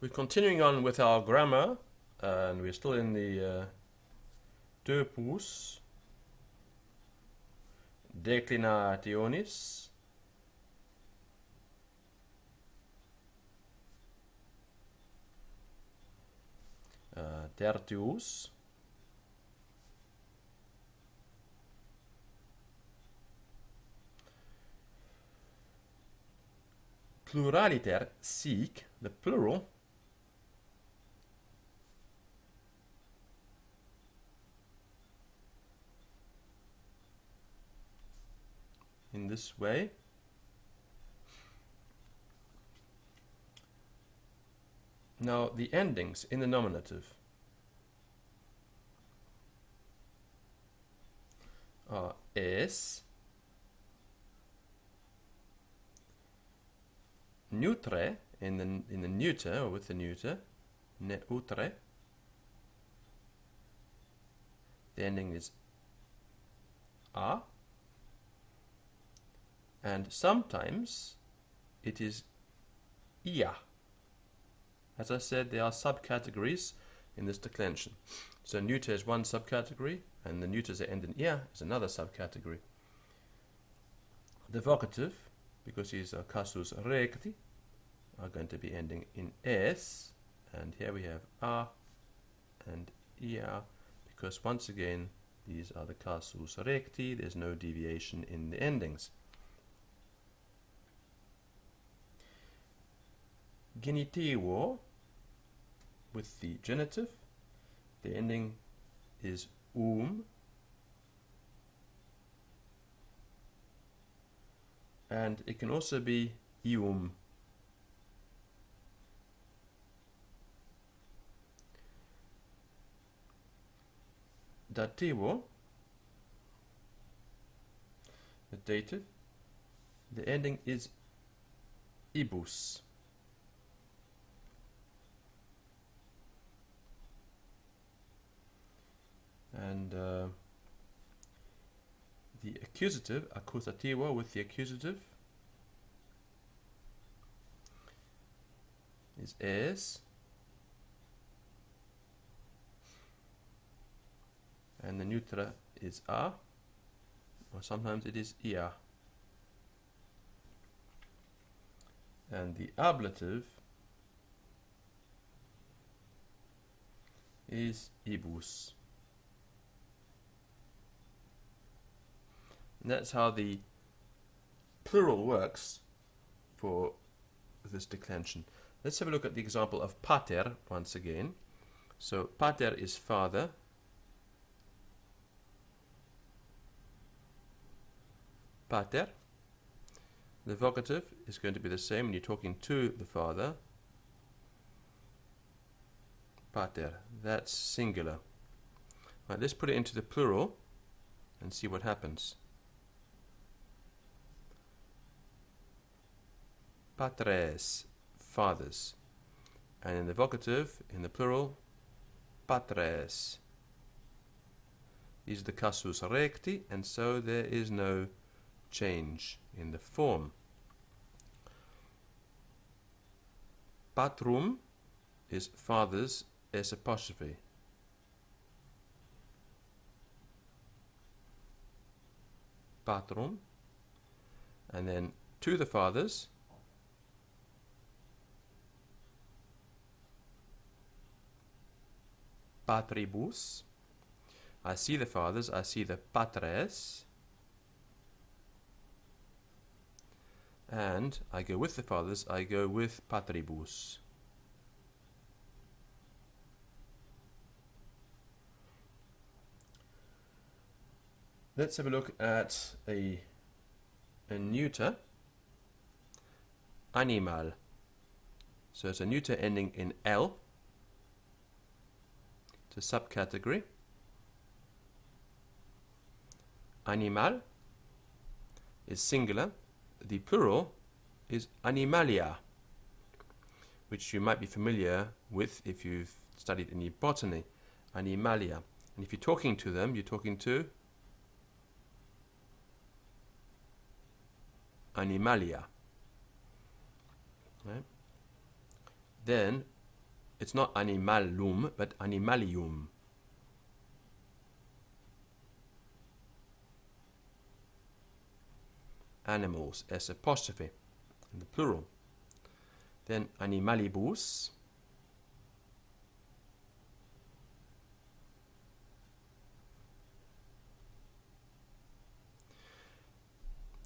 We're continuing on with our grammar, and we're still in the Topus declinationis. Tertius. Pluraliter sic, the plural, in this way. Now the endings in the nominative are es, neutre in the neuter or with the neuter, neutre. The ending is a, and sometimes it is ia. As I said, there are subcategories in this declension. So neuter is one subcategory, and the neuters that end in ia is another subcategory. The vocative, because these are casus recti, are going to be ending in s, and here we have a and ia, because once again these are the casus recti, there's no deviation in the endings. Genitivo, with the genitive, the ending is and it can also be ium. Dativo, the dative, the ending is ibus. And the accusative, accusativo, with the accusative is es, and the neuter is a, or sometimes it is ia. And the ablative is ibus. And that's how the plural works for this declension. Let's have a look at the example of pater once again. So pater is father. Pater. The vocative is going to be the same when you're talking to the father. Pater. That's singular. Right, let's put it into the plural and see what happens. Patres, fathers. And in the vocative, in the plural, patres. These are the casus recti, and so there is no change in the form. Patrum is fathers s apostrophe. Patrum. And then to the fathers, patribus. I see the fathers, I see the patres, and I go with the fathers, I go with patribus. Let's have a look at a neuter, animal. So it's a neuter ending in L. It's a subcategory. Animal is singular. The plural is animalia, which you might be familiar with if you've studied any botany. Animalia. And if you're talking to them, you're talking to animalia. Right? Then It's not animalum, but animalium. Animals, S apostrophe, in the plural. Then animalibus.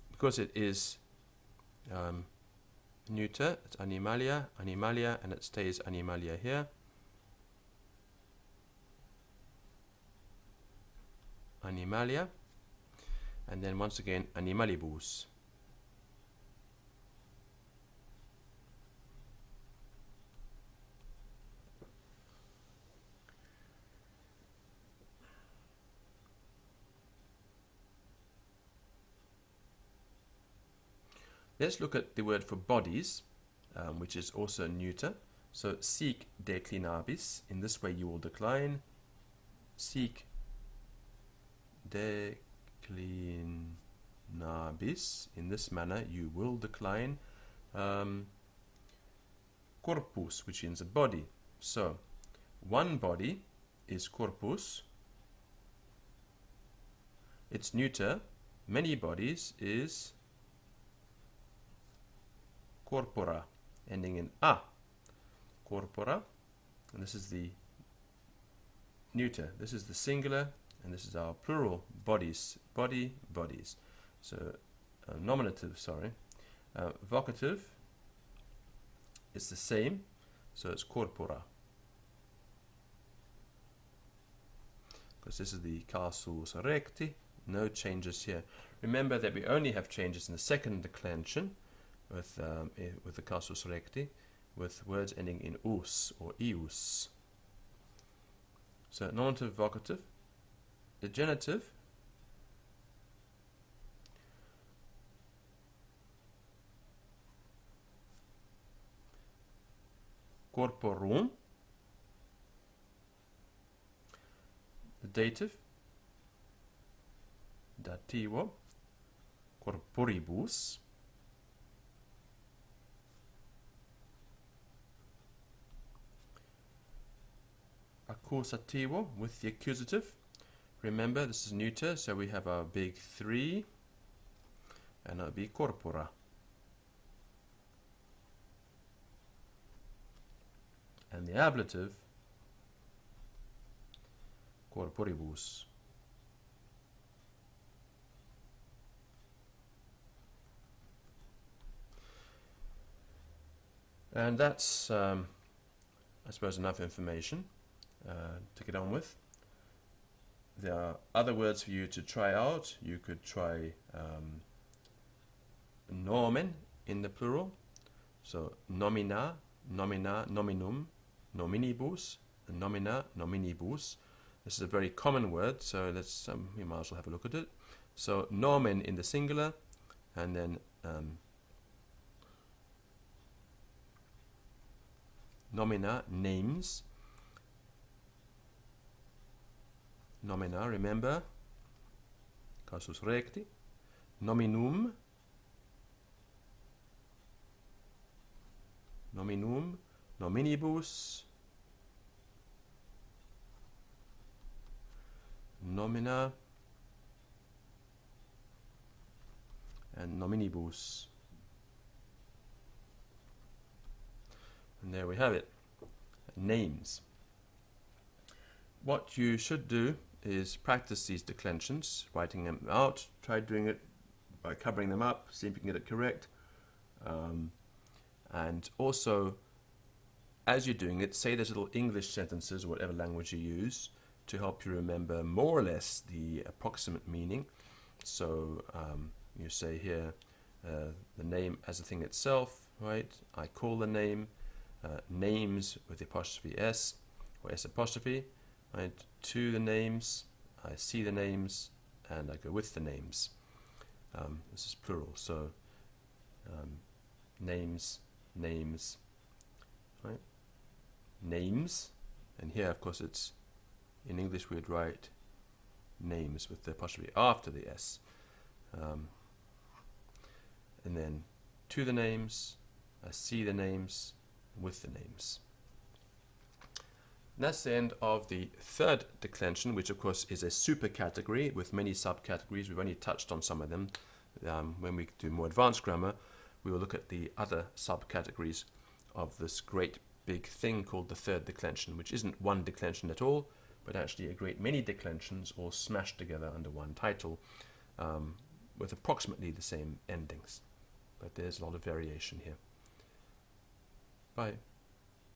Because it is neuter, it's animalia, animalia, and it stays animalia here. Animalia, and then once again animalibus. Let's look at the word for bodies, which is also neuter. So sic declinabis, in this way you will decline. Sic declinabis, in this manner you will decline. Corpus, which means a body. So one body is corpus. It's neuter. Many bodies is corpora, ending in a. Corpora, and this is the neuter. This is the singular, and this is our plural. Bodies, body, bodies. So nominative, sorry. Vocative is the same, so it's corpora. Because this is the casus recti, no changes here. Remember that we only have changes in the second declension, with the casus recti, with words ending in us or ius. So nominative, vocative. The genitive corporum. The dative dativo corporibus. Accusativo with the accusative. Remember, this is neuter, so we have our big three, and it'll be corpora. And the ablative, corporibus. And that's, I suppose, enough information to get on with. There are other words for you to try out. You could try nomen in the plural. So nomina, nomina, nominum, nominibus, nomina, nominibus. This is a very common word, so let's we might as well have a look at it. So nomen in the singular, and then nomina, names. Nomina, remember, casus recti. Nominum, nominum, nominibus, nomina, and nominibus. And there we have it, names. What you should do is practice these declensions, writing them out. Try doing it by covering them up, see if you can get it correct. And also, as you're doing it, say those little English sentences, or whatever language you use, to help you remember more or less the approximate meaning. So you say here, the name as a thing itself, right? I call the name, names with the apostrophe S, or S apostrophe, right? To the names, I see the names, and I go with the names. This is plural, so names, names, right? Names, and here of course it's, in English we'd write names with the apostrophe after the S. And then to the names, I see the names, with the names. That's the end of the third declension, which of course is a super category with many subcategories. We've only touched on some of them. When we do more advanced grammar, we will look at the other subcategories of this great big thing called the third declension, which isn't one declension at all, but actually a great many declensions all smashed together under one title with approximately the same endings. But there's a lot of variation here. Bye.